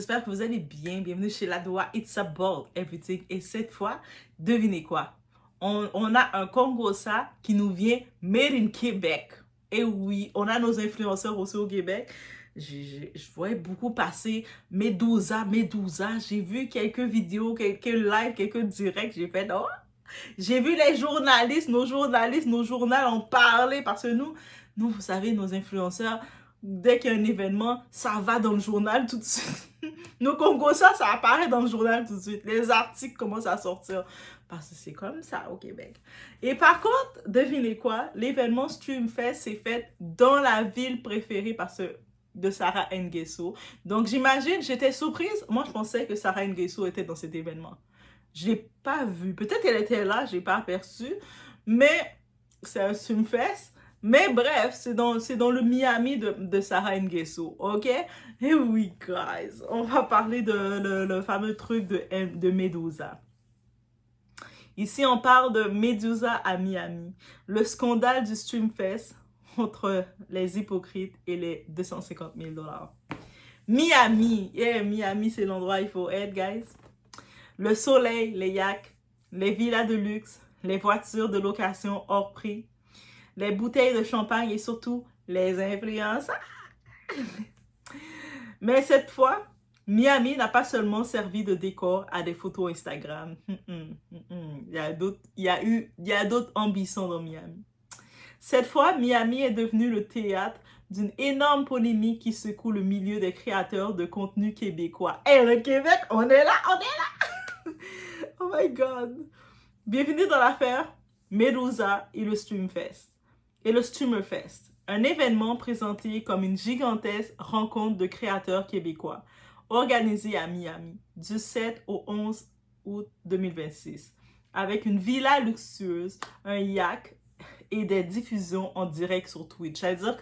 J'espère que vous allez bien. Bienvenue chez Ladoa It's About Everything. Et cette fois, devinez quoi? On a un Congosa qui nous vient made in Québec. Et oui, on a nos influenceurs aussi au Québec. Je voyais beaucoup passer Medusa. J'ai vu quelques vidéos, quelques lives, quelques directs. J'ai fait, oh! J'ai vu les journalistes, nos journaux en parler parce que nous, vous savez, nos influenceurs, dès qu'il y a un événement, ça va dans le journal tout de suite. Nos Congo, ça apparaît dans le journal tout de suite. Les articles commencent à sortir. Parce que c'est comme ça au Québec. Et par contre, devinez quoi? L'événement Streamfest s'est fait dans la ville préférée de Sarah Nguesso. Donc j'imagine, j'étais surprise. Moi, je pensais que Sarah Nguesso était dans cet événement. Je ne l'ai pas vue. Peut-être qu'elle était là, je n'ai pas aperçu. Mais c'est un Streamfest. Mais bref, c'est dans le Miami de Sarah Nguesso, ok? Et oui, guys, on va parler de le fameux truc de Medusa. Ici, on parle de Medusa à Miami. Le scandale du Streamfest entre les hypocrites et les 250 000 $. Miami, yeah, Miami, c'est l'endroit où il faut être, guys. Le soleil, les yachts, les villas de luxe, les voitures de location hors prix, les bouteilles de champagne et surtout les influences. Mais cette fois, Miami n'a pas seulement servi de décor à des photos Instagram. Il y a d'autres ambitions dans Miami. Cette fois, Miami est devenu le théâtre d'une énorme polémique qui secoue le milieu des créateurs de contenu québécois. Et le Québec, on est là, on est là! Oh my God! Bienvenue dans l'affaire Medusa et le Streamfest. Et le Streamerfest, un événement présenté comme une gigantesque rencontre de créateurs québécois, organisé à Miami du 7 au 11 août 2026, avec une villa luxueuse, un yacht et des diffusions en direct sur Twitch. C'est-à-dire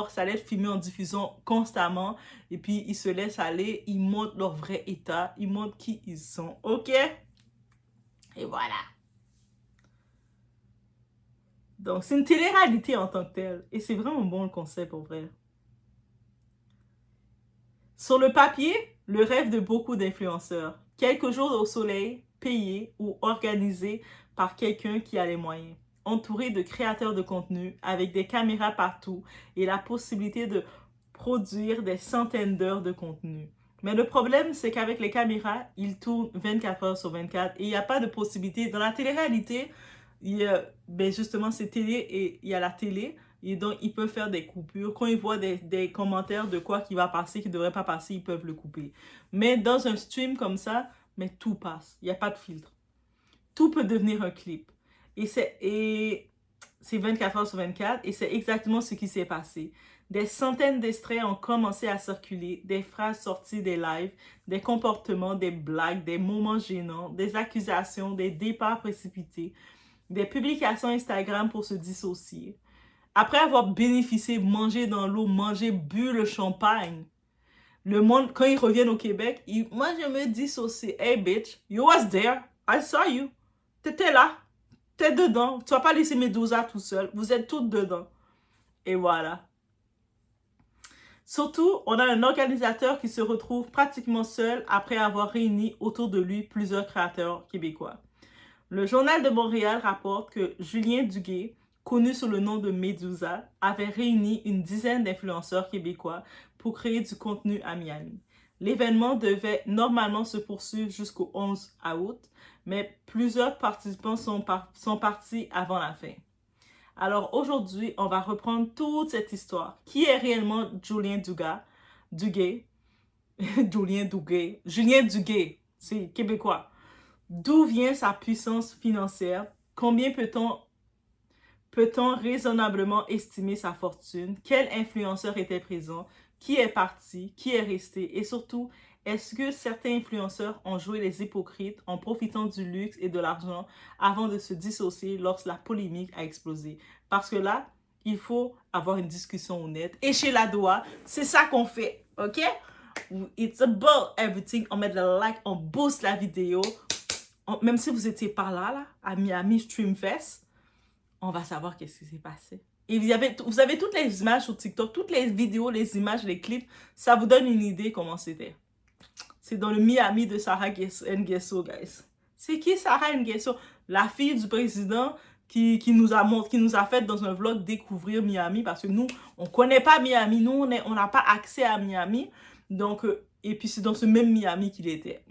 ça allait être filmé en diffusion constamment, et puis ils se laissent aller, ils montrent leur vrai état, ils montrent qui ils sont, ok? Et voilà. Donc, c'est une télé-réalité en tant que telle. Et c'est vraiment bon le concept, en vrai. Sur le papier, le rêve de beaucoup d'influenceurs. Quelques jours au soleil, payés ou organisés par quelqu'un qui a les moyens. Entouré de créateurs de contenu, avec des caméras partout et la possibilité de produire des centaines d'heures de contenu. Mais le problème, c'est qu'avec les caméras, ils tournent 24 heures sur 24 et il n'y a pas de possibilité. Dans la télé-réalité, justement, c'est télé et il y a la télé. Et donc, ils peuvent faire des coupures. Quand ils voient des commentaires de quoi qui va passer, qui ne devrait pas passer, ils peuvent le couper. Mais dans un stream comme ça, mais tout passe. Il n'y a pas de filtre. Tout peut devenir un clip. Et c'est 24 heures sur 24 et c'est exactement ce qui s'est passé. Des centaines d'extraits ont commencé à circuler, des phrases sorties des lives, des comportements, des blagues, des moments gênants, des accusations, des départs précipités, des publications Instagram pour se dissocier. Après avoir bénéficié, mangé dans l'eau, bu le champagne, le monde, quand ils reviennent au Québec, moi je me dissocie. Hey bitch, you was there, I saw you. T'étais là, t'es dedans. Tu vas pas laisser Medusa tout seul, vous êtes toutes dedans. Et voilà. Surtout, on a un organisateur qui se retrouve pratiquement seul après avoir réuni autour de lui plusieurs créateurs québécois. Le Journal de Montréal rapporte que Julien Duguay, connu sous le nom de Medusa, avait réuni une dizaine d'influenceurs québécois pour créer du contenu à Miami. L'événement devait normalement se poursuivre jusqu'au 11 août, mais plusieurs participants sont partis avant la fin. Alors aujourd'hui, on va reprendre toute cette histoire. Qui est réellement Julien Duguay? Julien Duguay, c'est québécois. D'où vient sa puissance financière? Combien peut-on raisonnablement estimer sa fortune? Quel influenceur était présent? Qui est parti? Qui est resté? Et surtout, est-ce que certains influenceurs ont joué les hypocrites en profitant du luxe et de l'argent avant de se dissocier lorsque la polémique a explosé? Parce que là, il faut avoir une discussion honnête. Et chez Ladoa, c'est ça qu'on fait, ok? It's about everything. On met le like, on booste la vidéo. Même si vous étiez par là, à Miami Streamfest, on va savoir qu'est-ce qui s'est passé. Et vous avez toutes les images sur TikTok, toutes les vidéos, les images, les clips, ça vous donne une idée comment c'était. c'est dans le Miami de Sarah Nguesso, guys. C'est qui Sarah Nguesso? La fille du président qui nous a fait dans un vlog découvrir Miami, parce que nous, on connaît pas Miami, nous, on n'a pas accès à Miami. Donc, et puis c'est dans ce même Miami qu'il était.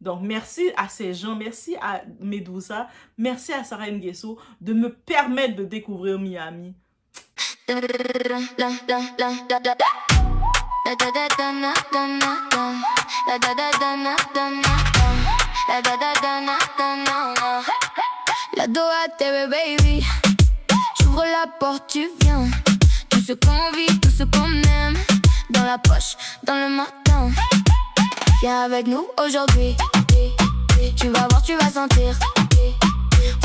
Donc, merci à ces gens, merci à Medusa, merci à Sarah Nguesso de me permettre de découvrir Miami. La Doha TV, baby. J'ouvre la porte, tu viens. Tout ce qu'on vit, tout ce qu'on aime. Dans la poche, dans le matin. Viens avec nous aujourd'hui. Tu vas voir, tu vas sentir.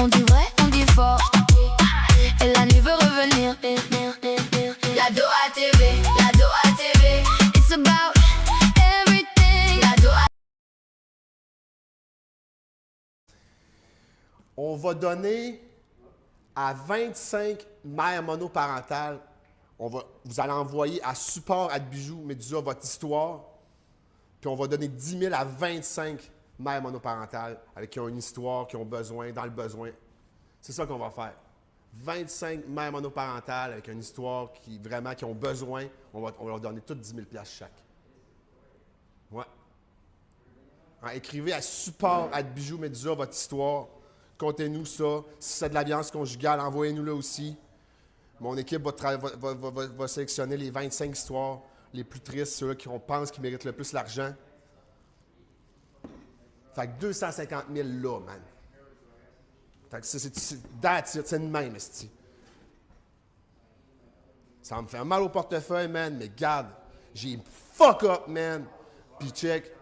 On dit vrai, on dit fort. Et la nuit veut revenir. La Doha TV, la Doha TV. It's about everything. La Doha. On va donner à 25 mères monoparentales, vous allez envoyer à support à Bijoux Medusa votre histoire, puis on va donner 10 000 à 25 mères monoparentales avec qui ont une histoire, qui ont besoin, dans le besoin. C'est ça qu'on va faire. 25 mères monoparentales avec une histoire qui ont besoin, on va leur donner toutes 10 000 $ chaque. Ouais. Alors, écrivez à support à Bijoux Medusa votre histoire. Contez-nous ça. Si c'est de la violence conjugale, envoyez-nous-le aussi. Mon équipe va sélectionner les 25 histoires les plus tristes, ceux-là qu'on pense qui méritent le plus l'argent. Fait que 250 000 là, man. Fait que c'est une même, esti. Ça me fait mal au portefeuille, man, mais garde, j'ai fuck up, man. Puis check,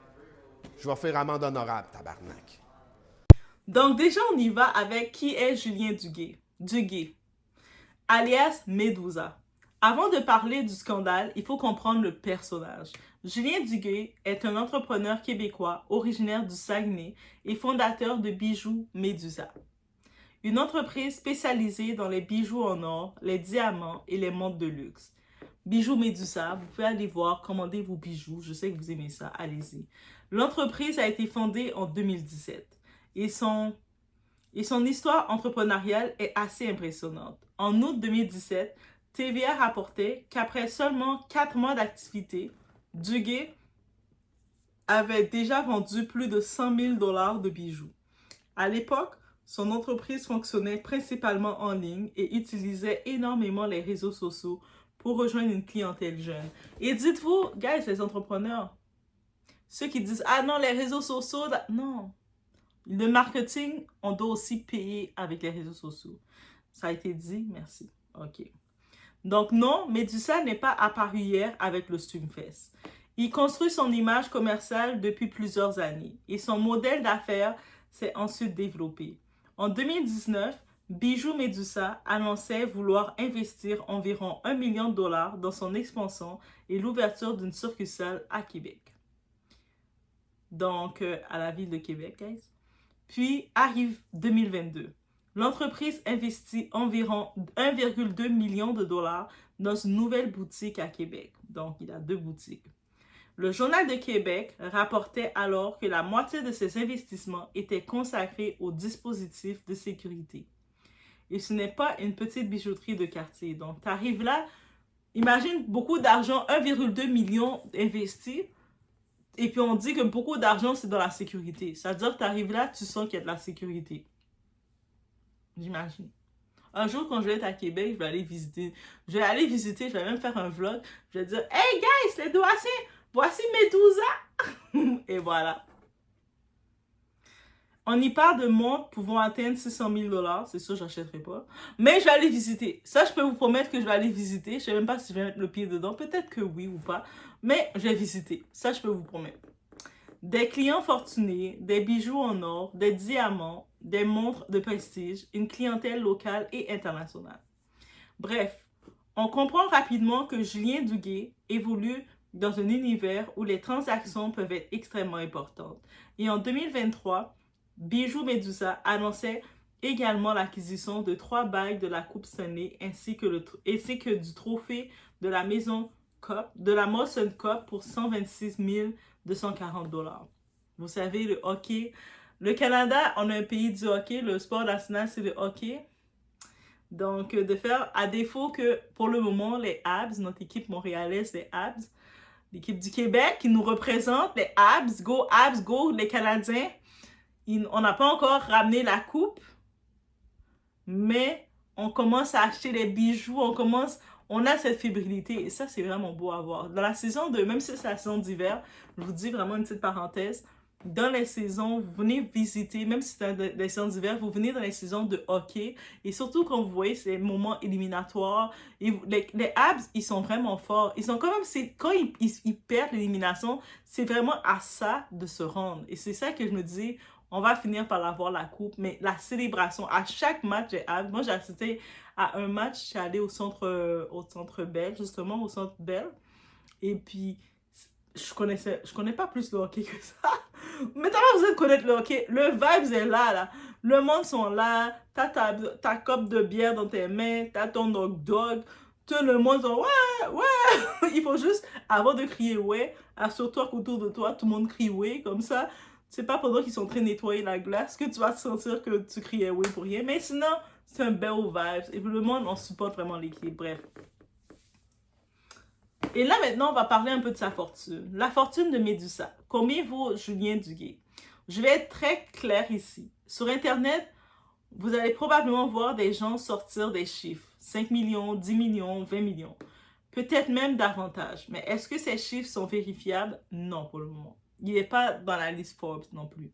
je vais faire amende honorable, tabarnak. Donc déjà, on y va avec qui est Julien Duguay, alias Medusa. Avant de parler du scandale, il faut comprendre le personnage. Julien Duguay est un entrepreneur québécois originaire du Saguenay et fondateur de Bijoux Medusa, une entreprise spécialisée dans les bijoux en or, les diamants et les montres de luxe. Bijoux Medusa, vous pouvez aller voir, commander vos bijoux, je sais que vous aimez ça, allez-y. L'entreprise a été fondée en 2017. Et son histoire entrepreneuriale est assez impressionnante. En août 2017, TVA rapportait qu'après seulement 4 mois d'activité, Duguay avait déjà vendu plus de 100 000 $ de bijoux. À l'époque, son entreprise fonctionnait principalement en ligne et utilisait énormément les réseaux sociaux pour rejoindre une clientèle jeune. Et dites-vous, guys, les entrepreneurs, ceux qui disent « Ah non, les réseaux sociaux... » Non. Le marketing, on doit aussi payer avec les réseaux sociaux. Ça a été dit, merci. OK. Donc non, Medusa n'est pas apparu hier avec le Streamfest. Il construit son image commerciale depuis plusieurs années et son modèle d'affaires s'est ensuite développé. En 2019, Bijoux Medusa annonçait vouloir investir environ 1 million de $ dans son expansion et l'ouverture d'une succursale à Québec. Donc, à la ville de Québec, guys. Puis arrive 2022. L'entreprise investit environ 1,2 million de $ dans une nouvelle boutique à Québec. Donc, il a 2 boutiques. Le Journal de Québec rapportait alors que la moitié de ses investissements étaient consacrés aux dispositifs de sécurité. Et ce n'est pas une petite bijouterie de quartier. Donc, tu arrives là, imagine beaucoup d'argent, 1,2 million investi. Et puis on dit que beaucoup d'argent, c'est dans la sécurité. C'est-à-dire que tu arrives là, tu sens qu'il y a de la sécurité. J'imagine. Un jour, quand je vais être à Québec, je vais aller visiter. Je vais même faire un vlog. Je vais dire, « Hey guys, les Dohaciens, voici Medusa! » Et voilà. On y parle de montres pouvant atteindre 600 000 $. C'est sûr, je n'achèterai pas. Mais je vais aller visiter. Ça, je peux vous promettre que je vais aller visiter. Je ne sais même pas si je vais mettre le pied dedans. Peut-être que oui ou pas. Mais je vais visiter. Ça, je peux vous promettre. Des clients fortunés, des bijoux en or, des diamants, des montres de prestige, une clientèle locale et internationale. Bref, on comprend rapidement que Julien Duguay évolue dans un univers où les transactions peuvent être extrêmement importantes. Et en 2023, Bijoux Medusa annonçait également l'acquisition de 3 bagues de la Coupe Stanley ainsi que du trophée de la maison Cup, de la Molson Cup pour 126 000 $240. Vous savez, le hockey, le Canada, on a un pays du hockey, le sport national, c'est le hockey. Donc, de faire, à défaut que, pour le moment, les Habs, notre équipe montréalaise, les Habs, l'équipe du Québec qui nous représente, les Habs, go, les Canadiens, on n'a pas encore ramené la coupe, mais on commence à acheter les bijoux, on a cette fébrilité, et ça, c'est vraiment beau à voir. Dans la saison même si c'est la saison d'hiver, je vous dis vraiment une petite parenthèse, dans les saisons, vous venez visiter, même si c'est dans les saisons d'hiver, vous venez dans les saisons de hockey, et surtout quand vous voyez ces moments éliminatoires, et les Habs, ils sont vraiment forts. Ils sont quand même, quand ils perdent l'élimination, c'est vraiment à ça de se rendre. Et c'est ça que je me dis, on va finir par avoir la coupe, mais la célébration, à chaque match des Habs, moi j'ai assisté à un match, je suis allée au centre Bell, justement, au centre Bell, et puis je connais pas plus le hockey que ça. Mais t'as pas besoin de connaître le hockey. Le vibes est là. Le monde sont là. T'as ta coupe de bière dans tes mains. T'as ton dog. Tout le monde sont ouais. Il faut juste, avant de crier ouais, assure-toi qu'autour de toi, tout le monde crie ouais. Comme ça, c'est pas pendant qu'ils sont en train de nettoyer la glace que tu vas te sentir que tu criais ouais pour rien. Mais sinon, c'est un bel vibes. Et puis le monde, on supporte vraiment l'équipe. Bref. Et là, maintenant, on va parler un peu de sa fortune. La fortune de Médusa. Combien vaut Julien Duguay? Je vais être très claire ici. Sur Internet, vous allez probablement voir des gens sortir des chiffres. 5 millions, 10 millions, 20 millions. Peut-être même davantage. Mais est-ce que ces chiffres sont vérifiables? Non, pour le moment. Il n'est pas dans la liste Forbes non plus.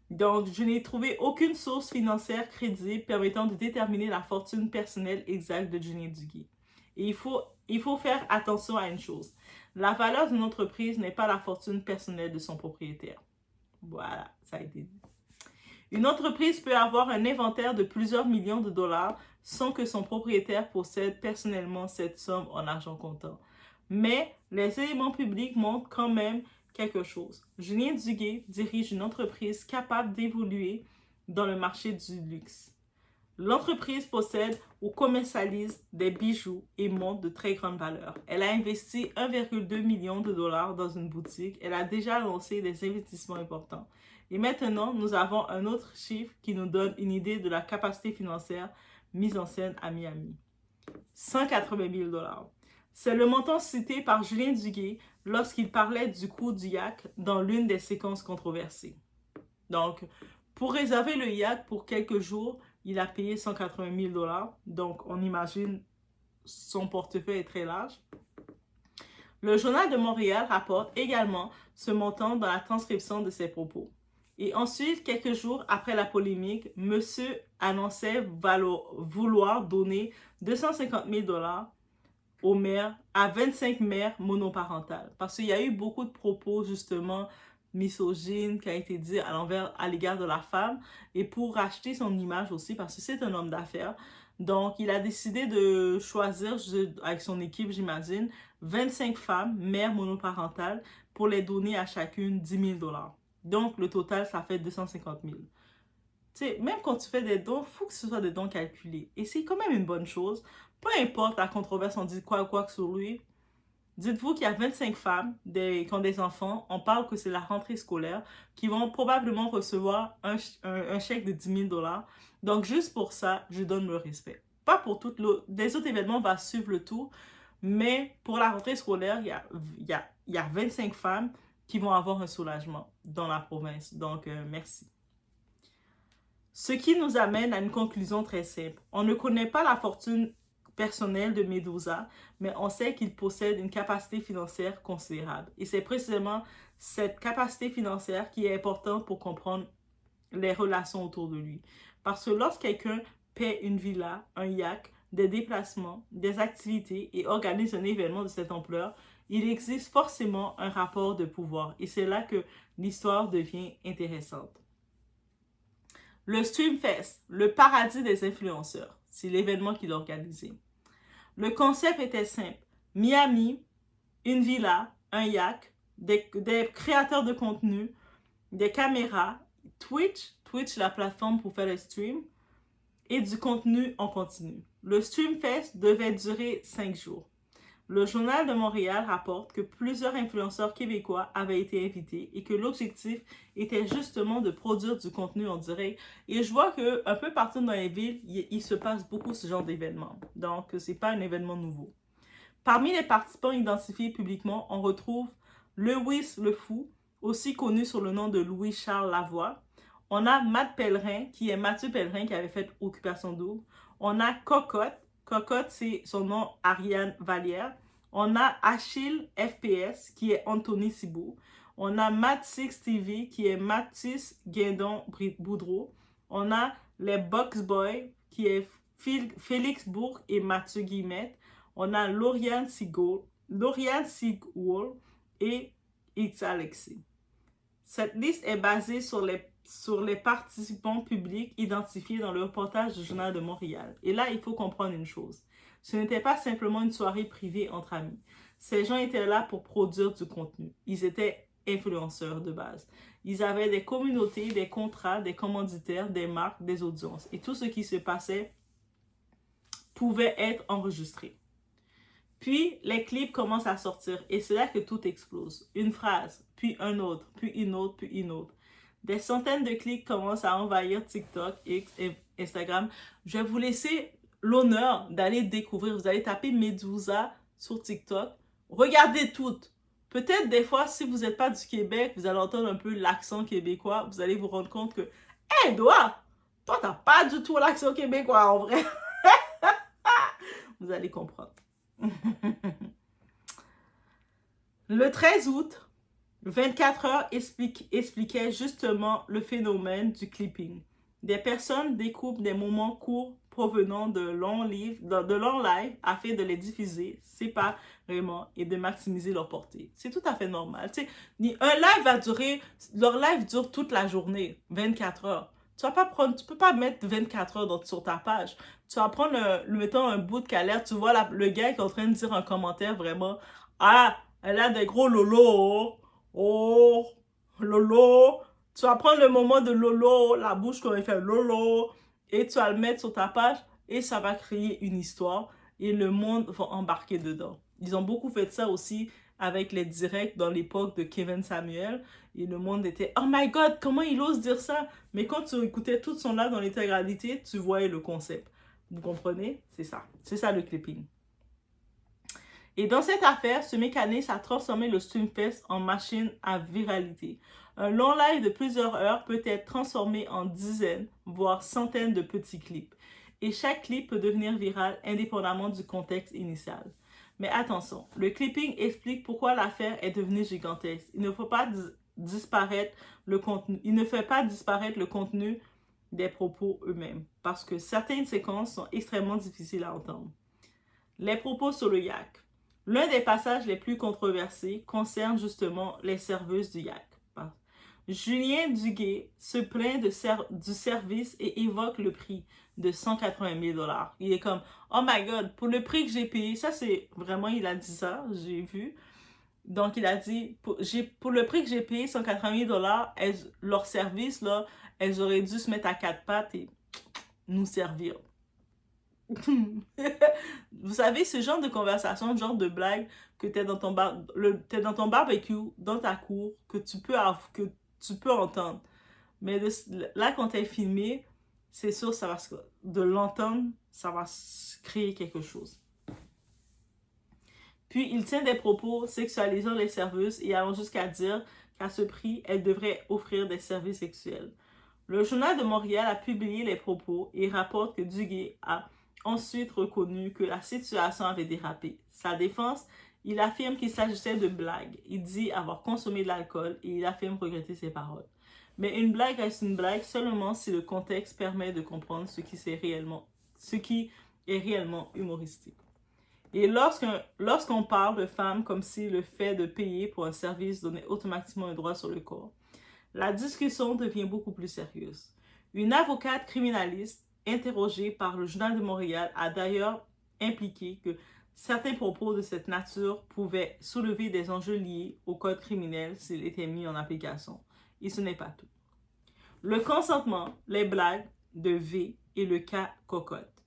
Donc, je n'ai trouvé aucune source financière crédible permettant de déterminer la fortune personnelle exacte de Julien Duguay. Et il faut faire attention à une chose. La valeur d'une entreprise n'est pas la fortune personnelle de son propriétaire. Voilà, ça a été dit. Une entreprise peut avoir un inventaire de plusieurs millions de dollars sans que son propriétaire possède personnellement cette somme en argent comptant. Mais les éléments publics montrent quand même quelque chose. Julien Duguay dirige une entreprise capable d'évoluer dans le marché du luxe. L'entreprise possède ou commercialise des bijoux et montres de très grande valeur. Elle a investi 1,2 million de dollars dans une boutique. Elle a déjà lancé des investissements importants. Et maintenant, nous avons un autre chiffre qui nous donne une idée de la capacité financière mise en scène à Miami. 180 000 dollars. C'est le montant cité par Julien Duguay lorsqu'il parlait du coût du yacht dans l'une des séquences controversées. Donc, pour réserver le yacht pour quelques jours, il a payé 180 000 dollars. Donc, on imagine son portefeuille est très large. Le Journal de Montréal rapporte également ce montant dans la transcription de ses propos. Et ensuite, quelques jours après la polémique, monsieur annonçait vouloir donner 250 000 dollars aux mères, à 25 mères monoparentales. Parce qu'il y a eu beaucoup de propos, justement, misogynes qui a été dit à l'égard de la femme et pour racheter son image aussi parce que c'est un homme d'affaires. Donc, il a décidé de choisir, avec son équipe, j'imagine, 25 femmes, mères monoparentales, pour les donner à chacune 10 000 dollars. Donc, le total, ça fait 250 000. Tu sais, même quand tu fais des dons, il faut que ce soit des dons calculés. Et c'est quand même une bonne chose. Peu importe la controverse, on dit quoi que sur lui. Dites-vous qu'il y a 25 femmes qui ont des enfants, on parle que c'est la rentrée scolaire, qui vont probablement recevoir un chèque de 10 000 dollars. Donc, juste pour ça, je donne le respect. Pas pour tout des autres événements, on va suivre le tout, mais pour la rentrée scolaire, il y a 25 femmes qui vont avoir un soulagement dans la province. Donc, merci. Ce qui nous amène à une conclusion très simple. On ne connaît pas la fortune personnel de Médusa, mais on sait qu'il possède une capacité financière considérable. Et c'est précisément cette capacité financière qui est importante pour comprendre les relations autour de lui. Parce que lorsque quelqu'un paie une villa, un yacht, des déplacements, des activités et organise un événement de cette ampleur, il existe forcément un rapport de pouvoir. Et c'est là que l'histoire devient intéressante. Le Streamfest, le paradis des influenceurs, c'est l'événement qu'il a organisé. Le concept était simple. Miami, une villa, un yacht, des créateurs de contenu, des caméras, Twitch la plateforme pour faire le stream, et du contenu en continu. Le Streamfest devait durer 5 jours. Le Journal de Montréal rapporte que plusieurs influenceurs québécois avaient été invités et que l'objectif était justement de produire du contenu en direct. Et je vois qu'un peu partout dans les villes, il se passe beaucoup ce genre d'événements. Donc, c'est pas un événement nouveau. Parmi les participants identifiés publiquement, on retrouve Lewis le Fou, aussi connu sous le nom de Louis-Charles Lavoie. On a Matt Pellerin, qui est Mathieu Pellerin, qui avait fait Occupation Double. On a Cocotte. Cocotte, c'est son nom, Ariane Vallière. On a Achille FPS, qui est Anthony Thibault. On a Matt6 TV, qui est Mathis Guindon-Boudreau. On a les Box Boys, qui est Félix Bourg et Mathieu Guillemette. On a Lauriane Sigol et It's Alexis. Cette liste est basée sur les participants publics identifiés dans le reportage du Journal de Montréal. Et là, il faut comprendre une chose. Ce n'était pas simplement une soirée privée entre amis. Ces gens étaient là pour produire du contenu. Ils étaient influenceurs de base. Ils avaient des communautés, des contrats, des commanditaires, des marques, des audiences. Et tout ce qui se passait pouvait être enregistré. Puis, les clips commencent à sortir et c'est là que tout explose. Une phrase, puis un autre, puis une autre, puis une autre. Des centaines de clics commencent à envahir TikTok, X et Instagram. Je vais vous laisser l'honneur d'aller découvrir. Vous allez taper Medusa sur TikTok. Regardez toutes. Peut-être des fois, si vous n'êtes pas du Québec, vous allez entendre un peu l'accent québécois. Vous allez vous rendre compte que, hey, toi, t'as pas du tout l'accent québécois en vrai. Vous allez comprendre. Le 13 août, 24 heures expliquait justement le phénomène du clipping. Des personnes découpent des moments courts provenant de longs lives afin de les diffuser séparément et de maximiser leur portée. C'est tout à fait normal. Tu sais, leur live dure toute la journée, 24 heures. Tu peux pas mettre 24 heures sur ta page. Tu vas prendre, mettons, un bout de calère, tu vois le gars qui est en train de dire un commentaire vraiment « Ah, elle a des gros lolos, oh, lolo ». Tu vas prendre le moment de lolo, la bouche quand il fait lolo, et tu vas le mettre sur ta page, et ça va créer une histoire, et le monde va embarquer dedans. Ils ont beaucoup fait ça aussi avec les directs dans l'époque de Kevin Samuel, et le monde était « Oh my God, comment il ose dire ça ?» Mais quand tu écoutais tout son live dans l'intégralité, tu voyais le concept. Vous comprenez? C'est ça. C'est ça le clipping. Et dans cette affaire, ce mécanisme a transformé le Streamfest en machine à viralité. Un long live de plusieurs heures peut être transformé en dizaines, voire centaines de petits clips. Et chaque clip peut devenir viral indépendamment du contexte initial. Mais attention, le clipping explique pourquoi l'affaire est devenue gigantesque. Il ne faut pas disparaître le contenu. Il ne fait pas disparaître le contenu des propos eux-mêmes, parce que certaines séquences sont extrêmement difficiles à entendre. Les propos sur le yak. L'un des passages les plus controversés concerne justement les serveuses du yak. Julien Duguay se plaint du service et évoque le prix de 180 000 $. Il est comme, oh my God, pour le prix que j'ai payé, ça c'est vraiment, il a dit ça, j'ai vu. Donc il a dit, pour le prix que j'ai payé, 180 000 $, leur service, là, elles auraient dû se mettre à quatre pattes et nous servir. Vous savez, ce genre de conversation, ce genre de blague que t'es dans ton barbecue, dans ta cour, que tu peux entendre. Mais là, quand t'es filmé, c'est sûr, de l'entendre, ça va créer quelque chose. Puis, il tient des propos sexualisant les serveuses et allant jusqu'à dire qu'à ce prix, elles devraient offrir des services sexuels. Le Journal de Montréal a publié les propos et rapporte que Duguay a ensuite reconnu que la situation avait dérapé. Sa défense, il affirme qu'il s'agissait de blagues. Il dit avoir consommé de l'alcool et il affirme regretter ses paroles. Mais une blague reste une blague seulement si le contexte permet de comprendre ce qui est réellement humoristique. Et lorsqu'on parle de femmes comme si le fait de payer pour un service donnait automatiquement un droit sur le corps, la discussion devient beaucoup plus sérieuse. Une avocate criminaliste interrogée par le Journal de Montréal a d'ailleurs impliqué que certains propos de cette nature pouvaient soulever des enjeux liés au code criminel s'ils étaient mis en application. Et ce n'est pas tout. Le consentement, les blagues de V et le cas Cocotte.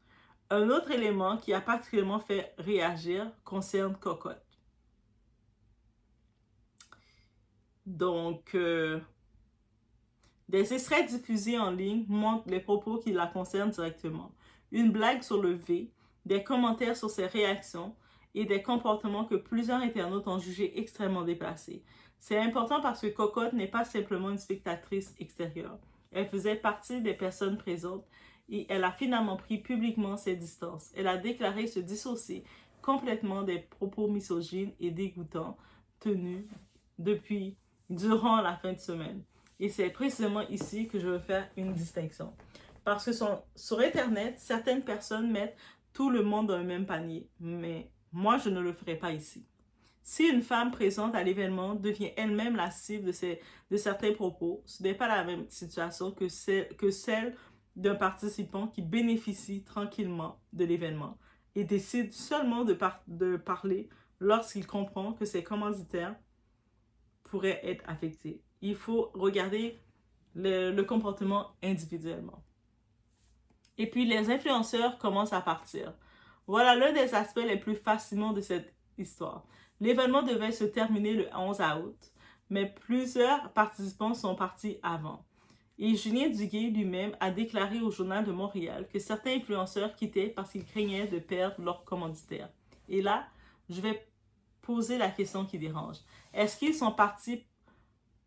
Un autre élément qui a particulièrement fait réagir concerne Cocotte. Donc, des extraits diffusés en ligne montrent les propos qui la concernent directement. Une blague sur le V, des commentaires sur ses réactions et des comportements que plusieurs internautes ont jugés extrêmement déplacés. C'est important parce que Cocotte n'est pas simplement une spectatrice extérieure. Elle faisait partie des personnes présentes et elle a finalement pris publiquement ses distances. Elle a déclaré se dissocier complètement des propos misogynes et dégoûtants tenus durant la fin de semaine. Et c'est précisément ici que je veux faire une distinction. Parce que sur Internet, certaines personnes mettent tout le monde dans le même panier. Mais moi, je ne le ferai pas ici. Si une femme présente à l'événement devient elle-même la cible de certains propos, ce n'est pas la même situation que celle d'un participant qui bénéficie tranquillement de l'événement et décide seulement de parler lorsqu'il comprend que ses commanditaires pourraient être affectés. Il faut regarder le comportement individuellement. Et puis, les influenceurs commencent à partir. Voilà l'un des aspects les plus fascinants de cette histoire. L'événement devait se terminer le 11 août, mais plusieurs participants sont partis avant. Et Julien Duguay lui-même a déclaré au Journal de Montréal que certains influenceurs quittaient parce qu'ils craignaient de perdre leur commanditaire. Et là, je vais poser la question qui dérange. Est-ce qu'ils sont partis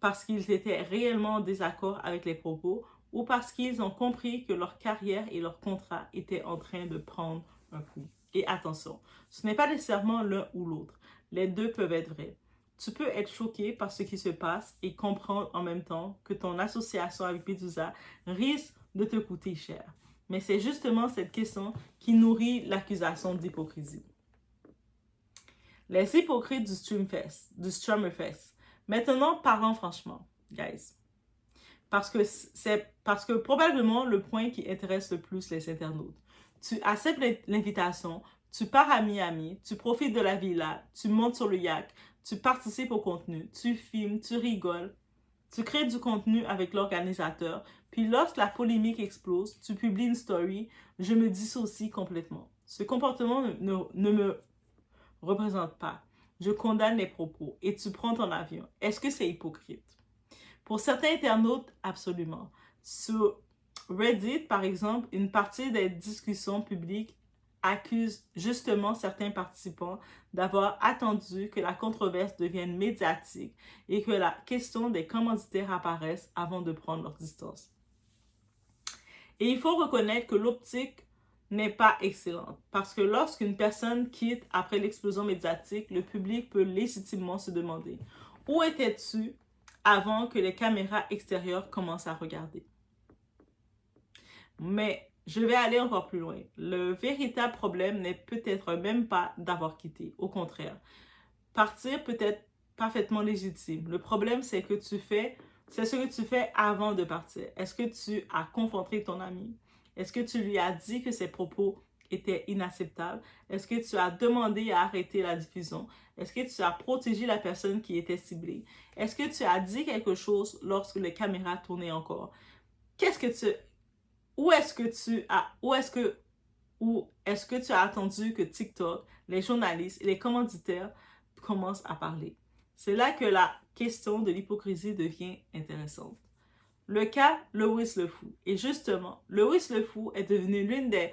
parce qu'ils étaient réellement en désaccord avec les propos ou parce qu'ils ont compris que leur carrière et leur contrat étaient en train de prendre un coup? Et attention, ce n'est pas nécessairement l'un ou l'autre. Les deux peuvent être vrais. Tu peux être choqué par ce qui se passe et comprendre en même temps que ton association avec Medusa risque de te coûter cher. Mais c'est justement cette question qui nourrit l'accusation d'hypocrisie. Les hypocrites du Strummerfest. Maintenant, parlons franchement, guys. Parce que probablement le point qui intéresse le plus les internautes. Tu acceptes l'invitation, tu pars à Miami, tu profites de la villa, tu montes sur le yacht, tu participes au contenu, tu filmes, tu rigoles, tu crées du contenu avec l'organisateur, puis lorsque la polémique explose, tu publies une story, je me dissocie complètement. Ce comportement ne me représente pas. Je condamne les propos et tu prends ton avion. Est-ce que c'est hypocrite? Pour certains internautes, absolument. Sur Reddit, par exemple, une partie des discussions publiques accuse justement certains participants d'avoir attendu que la controverse devienne médiatique et que la question des commanditaires apparaisse avant de prendre leur distance. Et il faut reconnaître que l'optique n'est pas excellente parce que lorsqu'une personne quitte après l'explosion médiatique, le public peut légitimement se demander « Où étais-tu avant que les caméras extérieures commencent à regarder? » Mais je vais aller encore plus loin. Le véritable problème n'est peut-être même pas d'avoir quitté. Au contraire, partir peut être parfaitement légitime. Le problème, c'est ce que tu fais avant de partir. Est-ce que tu as confronté ton ami? Est-ce que tu lui as dit que ses propos étaient inacceptables? Est-ce que tu as demandé à arrêter la diffusion? Est-ce que tu as protégé la personne qui était ciblée? Est-ce que tu as dit quelque chose lorsque les caméras tournaient encore? Où est-ce que tu as attendu que TikTok, les journalistes et les commanditaires commencent à parler? C'est là que la question de l'hypocrisie devient intéressante. Le cas Louis le Fou. Et justement, Louis le Fou est devenu l'une des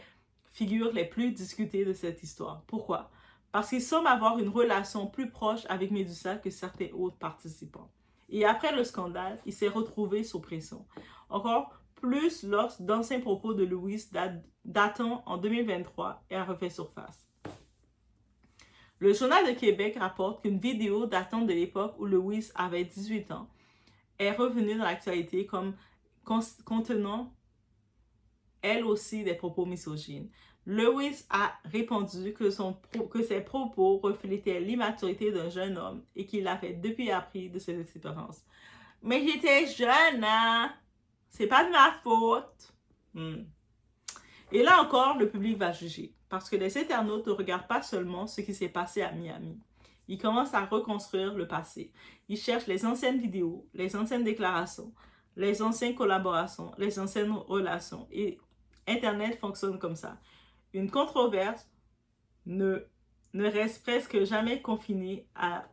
figures les plus discutées de cette histoire. Pourquoi? Parce qu'il semble avoir une relation plus proche avec Medusa que certains autres participants. Et après le scandale, il s'est retrouvé sous pression. Encore plus lorsque d'anciens propos de Louis datant en 2023 a refait surface. Le Journal de Québec rapporte qu'une vidéo datant de l'époque où Louis avait 18 ans est revenue dans l'actualité comme contenant elle aussi des propos misogynes. Louis a répondu que ses propos reflétaient l'immaturité d'un jeune homme et qu'il avait depuis appris de ses expériences. Mais j'étais jeune, hein? C'est pas de ma faute. Et là encore, le public va juger. Parce que les internautes ne regardent pas seulement ce qui s'est passé à Miami. Ils commencent à reconstruire le passé. Ils cherchent les anciennes vidéos, les anciennes déclarations, les anciennes collaborations, les anciennes relations. Et Internet fonctionne comme ça. une controverse ne reste presque jamais confinée à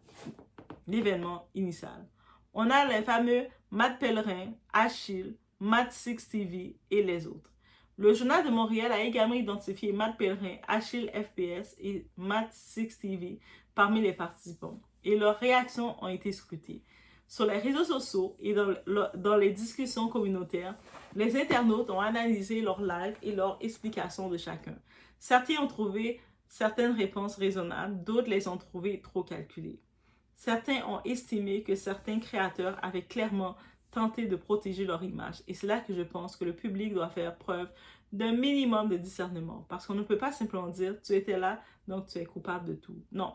l'événement initial. On a les fameux Matt Pellerin, Achille, Matt 6 TV et les autres. Le Journal de Montréal a également identifié Matt Pellerin, Achille FPS et Matt 6 TV parmi les participants et leurs réactions ont été scrutées. Sur les réseaux sociaux et dans les discussions communautaires, les internautes ont analysé leurs lives et leurs explications de chacun. Certains ont trouvé certaines réponses raisonnables, d'autres les ont trouvées trop calculées. Certains ont estimé que certains créateurs avaient clairement tenté de protéger leur image. Et c'est là que je pense que le public doit faire preuve d'un minimum de discernement. Parce qu'on ne peut pas simplement dire « tu étais là, donc tu es coupable de tout ». Non,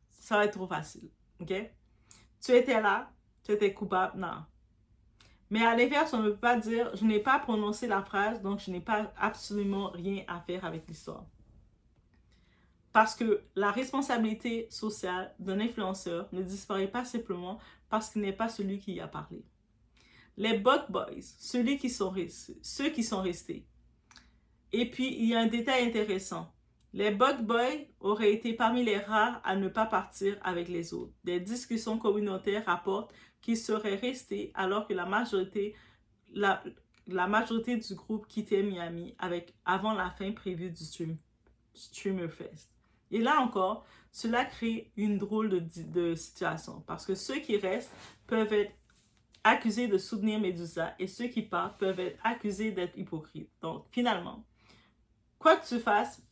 ça va être trop facile. Ok? Tu étais là, tu étais coupable, non. Mais à l'inverse, on ne peut pas dire « je n'ai pas prononcé la phrase, donc je n'ai pas absolument rien à faire avec l'histoire ». Parce que la responsabilité sociale d'un influenceur ne disparaît pas simplement parce qu'il n'est pas celui qui y a parlé. Les Bug Boys, ceux qui sont restés. Et puis, il y a un détail intéressant. Les Bug Boys auraient été parmi les rares à ne pas partir avec les autres. Des discussions communautaires rapportent qu'ils seraient restés alors que la majorité du groupe quittait Miami avant la fin prévue du Streamer Fest. Et là encore, cela crée une drôle de situation parce que ceux qui restent peuvent être accusés de soutenir Medusa et ceux qui partent peuvent être accusés d'être hypocrites. Donc, finalement, quoi que tu fasses,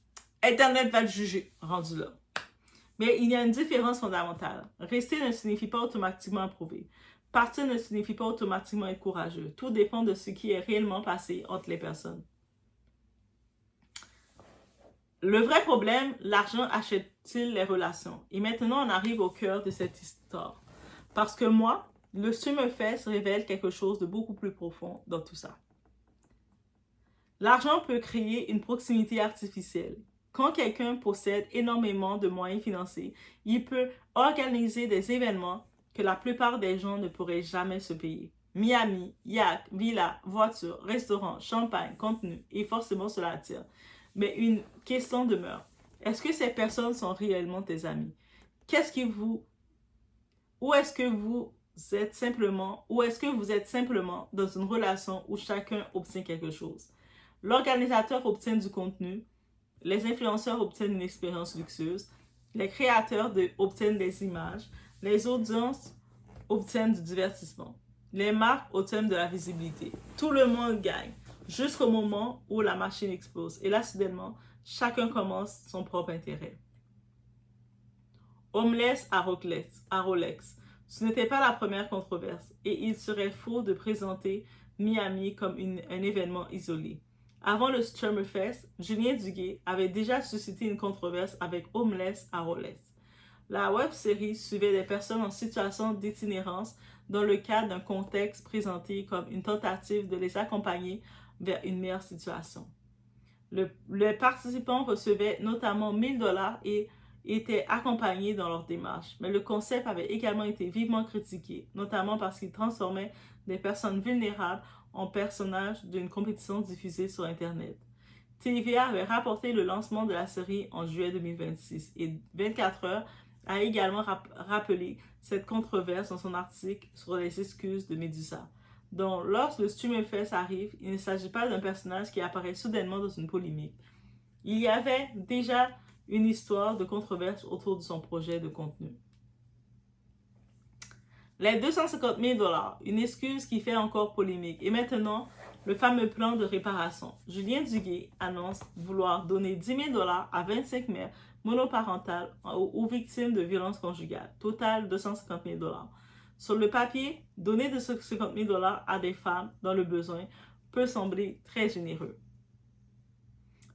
Internet va te juger, rendu là. Mais il y a une différence fondamentale. Rester ne signifie pas automatiquement approuver. Partir ne signifie pas automatiquement être courageux. Tout dépend de ce qui est réellement passé entre les personnes. Le vrai problème, l'argent achète-t-il les relations? Et maintenant, on arrive au cœur de cette histoire. Parce que moi, le Streamer Fest révèle quelque chose de beaucoup plus profond dans tout ça. L'argent peut créer une proximité artificielle. Quand quelqu'un possède énormément de moyens financiers, il peut organiser des événements que la plupart des gens ne pourraient jamais se payer. Miami, yacht, villa, voiture, restaurant, champagne, contenu, et forcément cela attire. Mais une question demeure. Est-ce que ces personnes sont réellement tes amis? Ou est-ce que vous êtes simplement dans une relation où chacun obtient quelque chose? L'organisateur obtient du contenu, les influenceurs obtiennent une expérience luxueuse, les créateurs obtiennent des images, les audiences obtiennent du divertissement, les marques obtiennent de la visibilité. Tout le monde gagne. Jusqu'au moment où la machine explose. Et là, soudainement, chacun commence son propre intérêt. Homeless à Rolex. Ce n'était pas la première controverse. Et il serait faux de présenter Miami comme un événement isolé. Avant le Streamer Fest, Julien Duguay avait déjà suscité une controverse avec Homeless à Rolex. La web-série suivait des personnes en situation d'itinérance dans le cadre d'un contexte présenté comme une tentative de les accompagner vers une meilleure situation. Les participants recevaient notamment 1 000 $ et étaient accompagnés dans leur démarche. Mais le concept avait également été vivement critiqué, notamment parce qu'il transformait des personnes vulnérables en personnages d'une compétition diffusée sur Internet. TVA avait rapporté le lancement de la série en juillet 2026 et 24 heures a également rappelé cette controverse dans son article sur les excuses de Medusa. Donc, lorsque le Streamer Fest arrive, il ne s'agit pas d'un personnage qui apparaît soudainement dans une polémique. Il y avait déjà une histoire de controverse autour de son projet de contenu. Les 250 000 $, une excuse qui fait encore polémique. Et maintenant, le fameux plan de réparation. Julien Duguay annonce vouloir donner 10 000 $ à 25 mères monoparentales ou victimes de violences conjugales. Total 250 000 $. Sur le papier, donner 250 000 $ à des femmes dans le besoin peut sembler très généreux.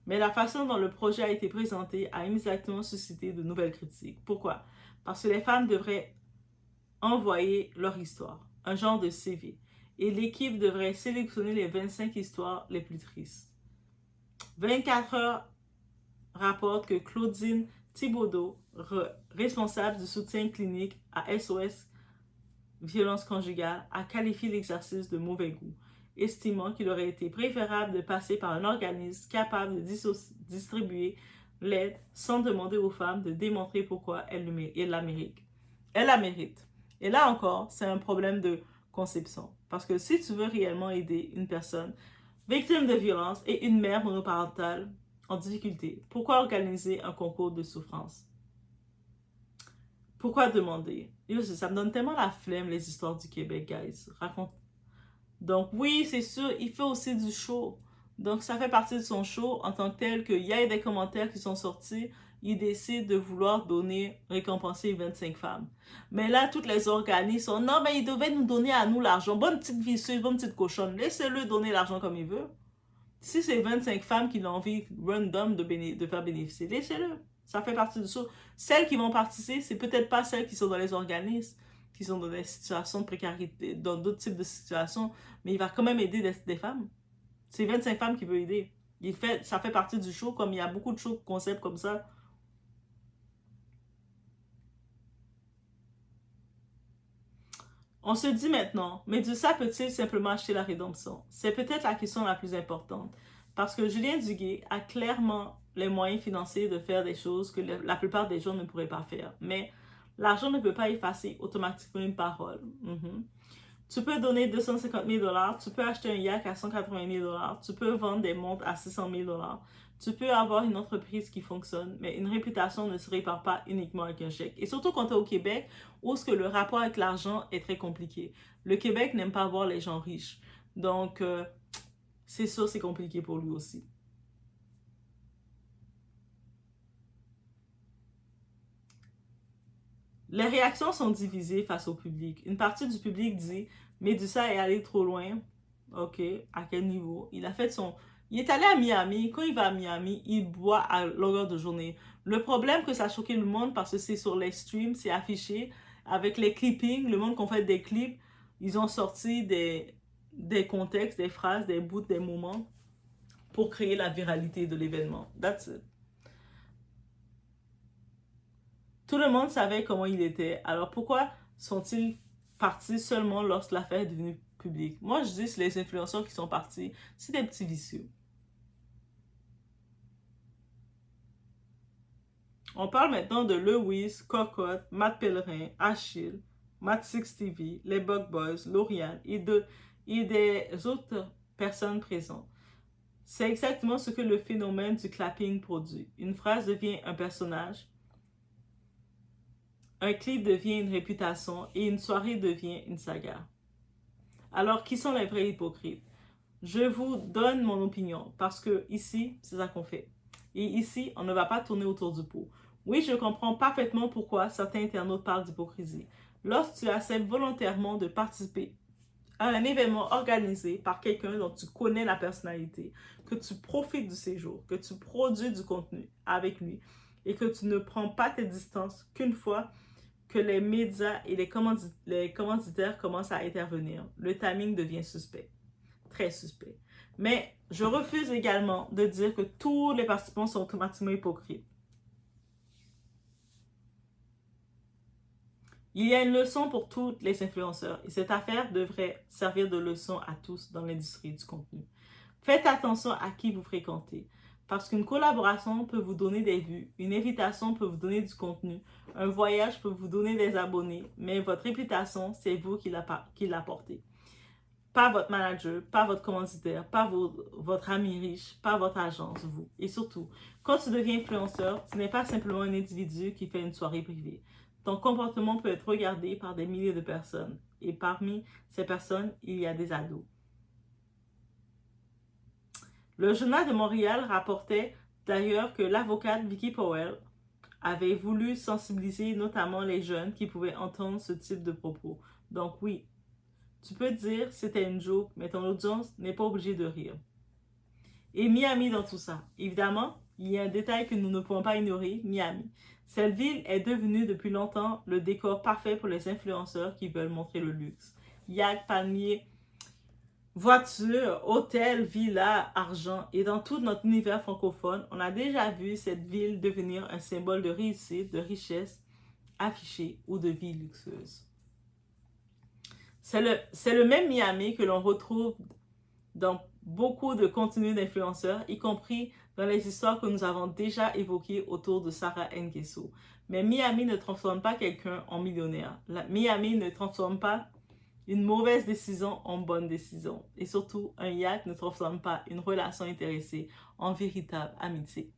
Mais la façon dont le projet a été présenté a immédiatement suscité de nouvelles critiques. Pourquoi? Parce que les femmes devraient envoyer leur histoire, un genre de CV, et l'équipe devrait sélectionner les 25 histoires les plus tristes. 24 heures rapporte que Claudine Thibodeau, responsable du soutien clinique à SOS Violence conjugale, a qualifié l'exercice de mauvais goût. estimant qu'il aurait été préférable de passer par un organisme capable de distribuer l'aide sans demander aux femmes de démontrer pourquoi elles la méritent. Elles la méritent. Et là encore, c'est un problème de conception. Parce que si tu veux réellement aider une personne victime de violence et une mère monoparentale en difficulté, pourquoi organiser un concours de souffrance? Pourquoi demander? Yo, ça me donne tellement la flemme, les histoires du Québec, guys. Raconte. Donc oui, c'est sûr, il fait aussi du show. Donc ça fait partie de son show en tant que tel qu'il y a des commentaires qui sont sortis. Il décide de vouloir donner, récompenser 25 femmes. Mais là, toutes les organismes sont, non, mais il devait nous donner à nous l'argent. Bonne petite vicieuse, bonne petite cochonne. Laissez-le donner l'argent comme il veut. Si c'est 25 femmes qui ont envie random de faire bénéficier, laissez-le. Ça fait partie du show. Celles qui vont participer, c'est peut-être pas celles qui sont dans les organismes, qui sont dans des situations de précarité, dans d'autres types de situations, mais il va quand même aider des femmes. C'est 25 femmes qu'il veut aider. Ça fait partie du show, comme il y a beaucoup de shows, concepts comme ça. On se dit maintenant, Médusa peut-il simplement acheter la rédemption? C'est peut-être la question la plus importante. Parce que Julien Duguay a clairement les moyens financiers de faire des choses que la plupart des gens ne pourraient pas faire. Mais l'argent ne peut pas effacer automatiquement une parole. Tu peux donner 250 000 $, tu peux acheter un yak à 180 000 $, tu peux vendre des montres à 600 000 $, tu peux avoir une entreprise qui fonctionne, mais une réputation ne se répare pas uniquement avec un chèque. Et surtout quand tu es au Québec, où est-ce que le rapport avec l'argent est très compliqué. Le Québec n'aime pas voir les gens riches. Donc, c'est sûr, c'est compliqué pour lui aussi. Les réactions sont divisées face au public. Une partie du public dit « Médusa est allé trop loin. » Ok, à quel niveau? Il est allé à Miami. Quand il va à Miami, il boit à longueur de journée. Le problème que ça a choqué le monde parce que c'est sur les streams, c'est affiché avec les clippings, le monde qu'on fait des clips, ils ont sorti des contextes, des phrases, des bouts, des moments pour créer la viralité de l'événement. That's it. Tout le monde savait comment il était. Alors pourquoi sont-ils partis seulement lorsque l'affaire est devenue publique? Moi, je dis que les influenceurs qui sont partis, c'est des petits vicieux. On parle maintenant de Lewis, Cocotte, Matt Pellerin, Achille, Matt 6 TV, les Bug Boys, Lauriane et des autres personnes présentes. C'est exactement ce que le phénomène du clapping produit. Une phrase devient un personnage, un clip devient une réputation et une soirée devient une saga. Alors, qui sont les vrais hypocrites? Je vous donne mon opinion parce que ici, c'est ça qu'on fait. Et ici, on ne va pas tourner autour du pot. Oui, je comprends parfaitement pourquoi certains internautes parlent d'hypocrisie. Lorsque tu acceptes volontairement de participer à un événement organisé par quelqu'un dont tu connais la personnalité, que tu profites du séjour, que tu produis du contenu avec lui et que tu ne prends pas tes distances qu'une fois que les médias et les commanditaires commencent à intervenir, le timing devient suspect. Très suspect. Mais je refuse également de dire que tous les participants sont automatiquement hypocrites. Il y a une leçon pour tous les influenceurs et cette affaire devrait servir de leçon à tous dans l'industrie du contenu. Faites attention à qui vous fréquentez parce qu'une collaboration peut vous donner des vues, une invitation peut vous donner du contenu, un voyage peut vous donner des abonnés, mais votre réputation, c'est vous qui l'apportez. Pas votre manager, pas votre commanditaire, pas votre ami riche, pas votre agence, vous. Et surtout, quand tu deviens influenceur, tu n'es pas simplement un individu qui fait une soirée privée. Ton comportement peut être regardé par des milliers de personnes. Et parmi ces personnes, il y a des ados. Le Journal de Montréal rapportait d'ailleurs que l'avocate Vicky Powell avait voulu sensibiliser notamment les jeunes qui pouvaient entendre ce type de propos. Donc oui, tu peux dire c'était une joke, mais ton audience n'est pas obligée de rire. Et Miami dans tout ça. Évidemment, il y a un détail que nous ne pouvons pas ignorer, Miami. Cette ville est devenue depuis longtemps le décor parfait pour les influenceurs qui veulent montrer le luxe. Yacht, palmiers, voitures, hôtels, villas, argent. Et dans tout notre univers francophone, on a déjà vu cette ville devenir un symbole de réussite, de richesse affichée ou de vie luxueuse. C'est le même Miami que l'on retrouve dans beaucoup de contenus d'influenceurs, y compris dans les histoires que nous avons déjà évoquées autour de Sarah Nkeso. Mais Miami ne transforme pas quelqu'un en millionnaire. Miami ne transforme pas une mauvaise décision en bonne décision. Et surtout, un yacht ne transforme pas une relation intéressée en véritable amitié.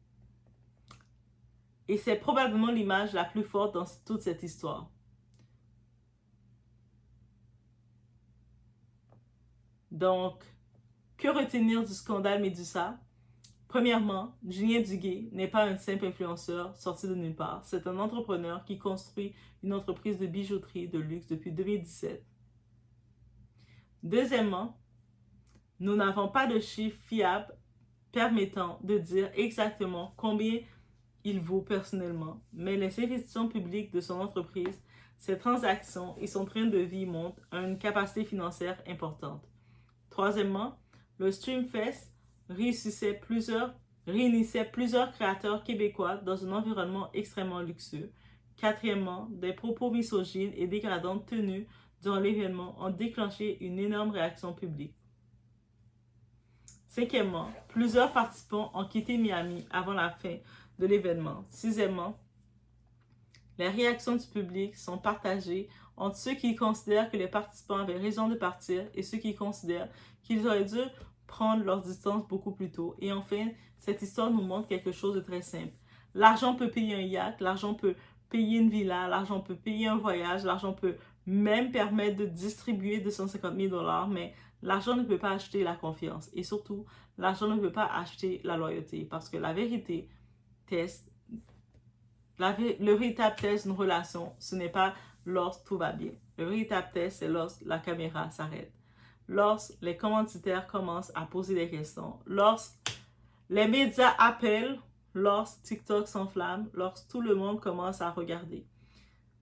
Et c'est probablement l'image la plus forte dans toute cette histoire. Donc, que retenir du scandale Medusa? Premièrement, Julien Duguay n'est pas un simple influenceur sorti de nulle part. C'est un entrepreneur qui construit une entreprise de bijouterie de luxe depuis 2017. Deuxièmement, nous n'avons pas de chiffres fiables permettant de dire exactement combien il vaut personnellement, mais les investissements publics de son entreprise, ses transactions et son train de vie montrent une capacité financière importante. Troisièmement, le Streamfest réunissait plusieurs créateurs québécois dans un environnement extrêmement luxueux. Quatrièmement, des propos misogynes et dégradants tenus durant l'événement ont déclenché une énorme réaction publique. Cinquièmement, plusieurs participants ont quitté Miami avant la fin de l'événement. Sixièmement, les réactions du public sont partagées entre ceux qui considèrent que les participants avaient raison de partir et ceux qui considèrent qu'ils auraient dû prendre leur distance beaucoup plus tôt. Et enfin, cette histoire nous montre quelque chose de très simple. L'argent peut payer un yacht, l'argent peut payer une villa, l'argent peut payer un voyage, l'argent peut même permettre de distribuer 250 000 $, mais l'argent ne peut pas acheter la confiance. Et surtout, l'argent ne peut pas acheter la loyauté. Parce que la vérité teste, le véritable test d'une relation, ce n'est pas lorsque tout va bien. Le véritable test, c'est lorsque la caméra s'arrête. Lorsque les commanditaires commencent à poser des questions. Lorsque les médias appellent. Lorsque TikTok s'enflamme. Lorsque tout le monde commence à regarder.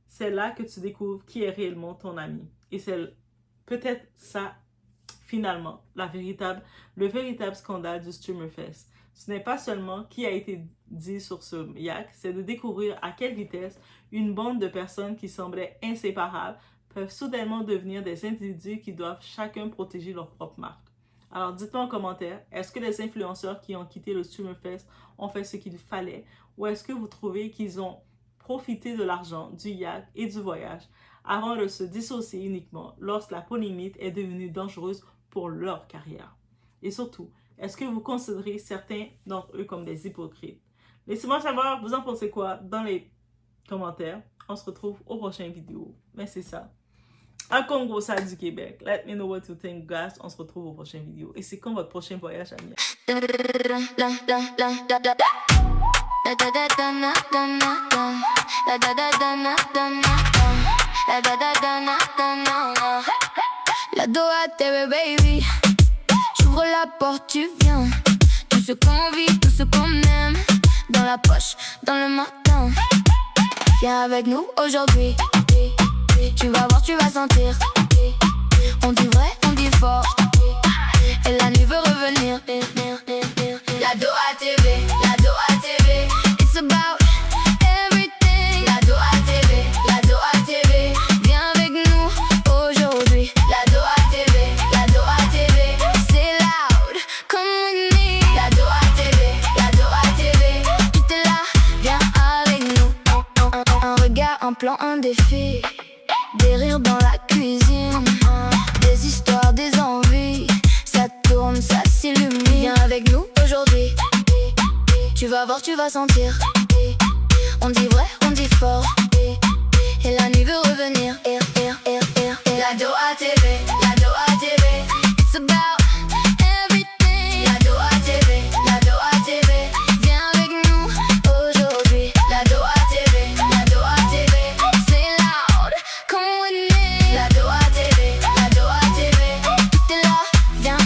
C'est là que tu découvres qui est réellement ton ami. Et c'est peut-être ça, finalement, le véritable scandale du Streamerfest. Ce n'est pas seulement qui a été dit sur ce yacht, c'est de découvrir à quelle vitesse une bande de personnes qui semblaient inséparables peuvent soudainement devenir des individus qui doivent chacun protéger leur propre marque. Alors dites-moi en commentaire, est-ce que les influenceurs qui ont quitté le Streamerfest ont fait ce qu'il fallait ou est-ce que vous trouvez qu'ils ont profité de l'argent, du yacht et du voyage avant de se dissocier uniquement lorsque la polémique est devenue dangereuse pour leur carrière? Et surtout, est-ce que vous considérez certains d'entre eux comme des hypocrites? Laissez-moi savoir, vous en pensez quoi dans les commentaires. On se retrouve aux prochaines vidéos. Mais c'est ça. Un Congo, ça du Québec. Let me know what you think, guys. On se retrouve aux prochaines vidéos. Et c'est quand votre prochain voyage à Miami? La Doha TV, baby. J'ouvre la porte, tu viens. Tout ce qu'on vit, tout ce qu'on aime. Dans la poche, dans le matin. Viens avec nous aujourd'hui. Tu vas voir, tu vas sentir. On dit vrai, on dit fort. Et la nuit veut revenir. La Doha TV, la Doha TV. It's about everything. La Doha TV, la Doha TV. Viens avec nous aujourd'hui. La Doha TV, la Doha TV. C'est loud, come with me. La Doha TV, la Doha TV. Tout est là, viens avec nous. Un regard, un plan, un défi. Des rires dans la cuisine. Des histoires, des envies. Ça tourne, ça s'illumine. Viens avec nous aujourd'hui. Tu vas voir, tu vas sentir. On dit vrai, on dit fort. Et la nuit veut revenir. La Doha TV, la Doha TV. It's about everything. La Doha TV, la Doha TV. Viens avec nous aujourd'hui. La Doha TV, la Doha TV. C'est loud, come with me. La Doha TV, la Doha TV. Tout est là, viens.